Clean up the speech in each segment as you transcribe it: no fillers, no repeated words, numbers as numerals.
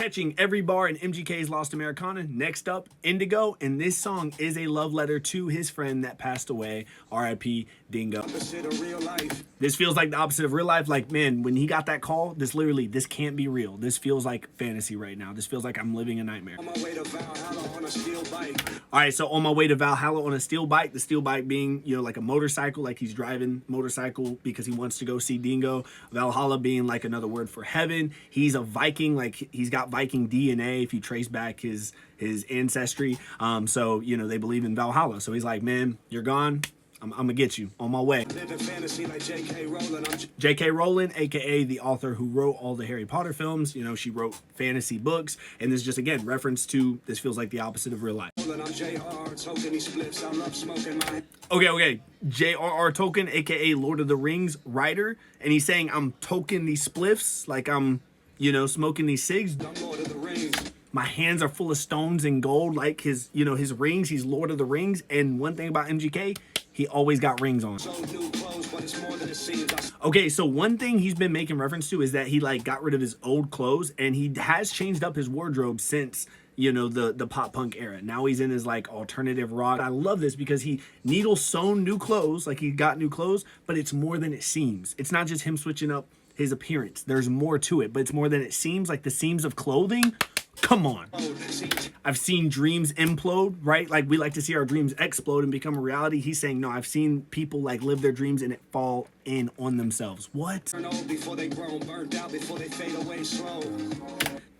catching every bar in Mgk's Lost Americana. Next up, Indigo, and this song is a love letter to his friend that passed away, R.I.P. Dingo. This feels like the opposite of real life. Like, man, when he got that call, this can't be real. This feels like fantasy right now. This feels like I'm living a nightmare. On my way to Valhalla on a steel bike. All right, so on my way to Valhalla on a steel bike, the steel bike being, you know, like a motorcycle, like he's driving motorcycle because he wants to go see Dingo. Valhalla being like another word for heaven. He's a Viking, like he's got Viking DNA if you trace back his ancestry. So, you know, they believe in Valhalla. So he's like, man, you're gone. I'm gonna get you on my way. J.K. Rowling, aka the author who wrote all the Harry Potter films. You know, she wrote fantasy books, and this is just again reference to this feels like the opposite of real life. Okay. J.R.R. Tolkien, aka Lord of the Rings writer, and he's saying I'm toking these spliffs, like I'm, you know, smoking these cigs. My hands are full of stones and gold, like his, you know, his rings. He's Lord of the Rings, and one thing about Mgk, he always got rings on. Okay, so one thing he's been making reference to is that he like got rid of his old clothes, and he has changed up his wardrobe since, you know, the pop punk era. Now he's in his like alternative rock. I love this because he needle sewn new clothes, like he got new clothes, but it's more than it seems. It's not just him switching up his appearance. There's more to it, but it's more than it seems. Like the seams of clothing, come on. I've seen dreams implode, right? Like we like to see our dreams explode and become a reality. He's saying, no, I've seen people like live their dreams and it fall in on themselves. What?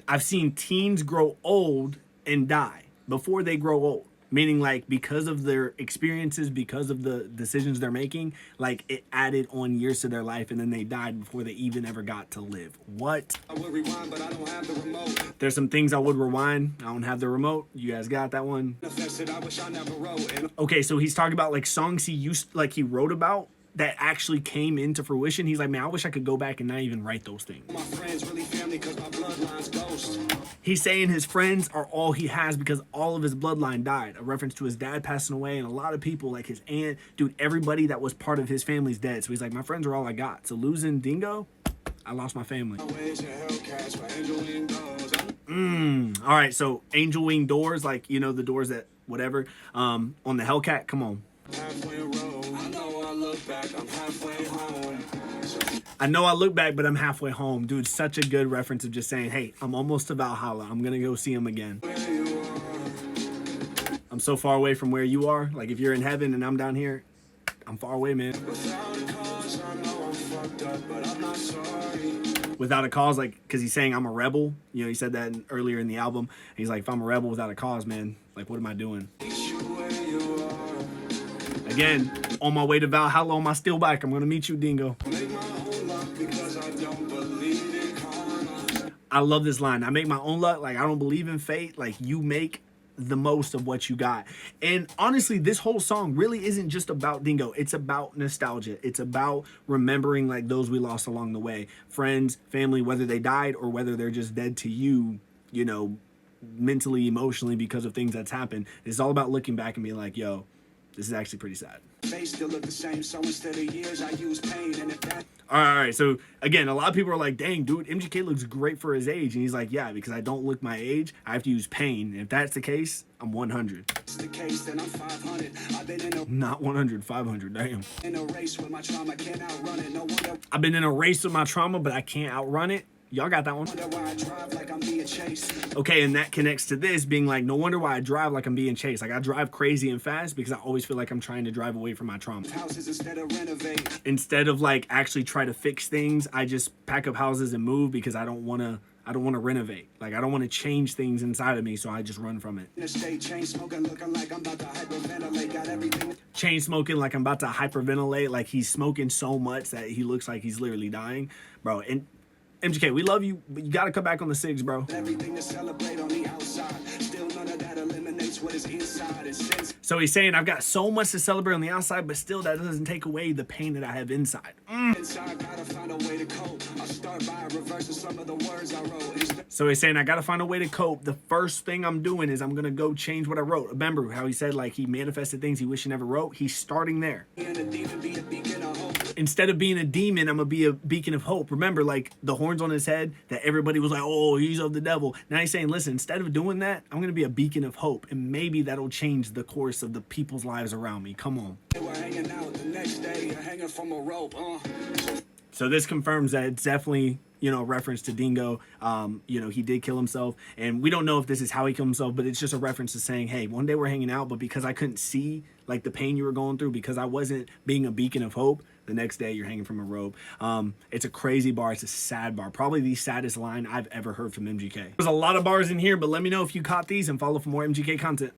I've seen teens grow old and die before they grow old. Meaning like because of their experiences, because of the decisions they're making, like it added on years to their life and then they died before they even ever got to live. What? I would rewind, but I don't have the remote. There's some things I would rewind. I don't have the remote. You guys got that one? Okay, so he's talking about like songs he wrote about that actually came into fruition. He's like, man, I wish I could go back and not even write those things. My friends really family because my bloodline's ghost. He's saying his friends are all he has because all of his bloodline died. A reference to his dad passing away, and a lot of people like his aunt, dude, everybody that was part of his family's dead. So he's like, my friends are all I got. So losing Dingo, I lost my family. All right, so angel wing doors, like, you know, the doors that whatever, on the Hellcat, come on. I know I look back, but I'm halfway home. Dude, such a good reference of just saying, hey, I'm almost to Valhalla. I'm going to go see him again. I'm so far away from where you are. Like, if you're in heaven and I'm down here, I'm far away, man. Without a cause, like, because he's saying I'm a rebel. You know, he said that earlier in the album. He's like, if I'm a rebel without a cause, man, like, what am I doing? Again, on my way to Valhalla on my steel bike, I'm going to meet you, Dingo. I love this line. I make my own luck. Like, I don't believe in fate. Like, you make the most of what you got. And honestly, this whole song really isn't just about Dingo. It's about nostalgia. It's about remembering like those we lost along the way. Friends, family, whether they died or whether they're just dead to you, you know, mentally, emotionally because of things that's happened. It's all about looking back and being like, yo, this is actually pretty sad. They still look the same, so instead of years, I use pain. And if that... All right. So again, a lot of people are like, dang, dude, Mgk looks great for his age. And he's like, yeah, because I don't look my age. I have to use pain. And if that's the case, I'm 100. It's the case, then I'm 500. I've been in a... Not 100, 500, damn. In a race with my trauma, can't outrun it. No wonder... I've been in a race with my trauma, but I can't outrun it. Y'all got that one. Okay, and that connects to this being like, no wonder why I drive like I'm being chased. Like I drive crazy and fast because I always feel like I'm trying to drive away from my trauma. Instead of like actually try to fix things, I just pack up houses and move because I don't want to renovate. Like I don't want to change things inside of me, so I just run from it. Chain smoking like I'm about to hyperventilate. Like he's smoking so much that he looks like he's literally dying, bro. And Mgk, we love you, but you got to come back on the SIGs, bro. Everything to celebrate on the outside. Still none of that eliminates what is inside. So he's saying, I've got so much to celebrate on the outside, but still that doesn't take away the pain that I have inside. Inside, gotta find a way to cope. I'll start by reversing some of the words I wrote. So he's saying, I got to find a way to cope. The first thing I'm doing is I'm going to go change what I wrote. Remember how he said, like, he manifested things he wished he never wrote? He's starting there. instead of being a demon, I'm gonna be a beacon of hope. Remember, like the horns on his head that everybody was like, oh, he's of the devil. Now he's saying, listen, instead of doing that, I'm gonna be a beacon of hope, and maybe that'll change the course of the people's lives around me. Come on. They were hanging out the next day, hanging from a rope. So this confirms that it's definitely, you know, a reference to Dingo. You know, he did kill himself, and we don't know if this is how he killed himself, but it's just a reference to saying, hey, one day we're hanging out, but because I couldn't see like the pain you were going through, because I wasn't being a beacon of hope, the next day you're hanging from a rope. It's a crazy bar. It's a sad bar. Probably the saddest line I've ever heard from MGK. There's a lot of bars in here, but let me know if you caught these and follow for more MGK content.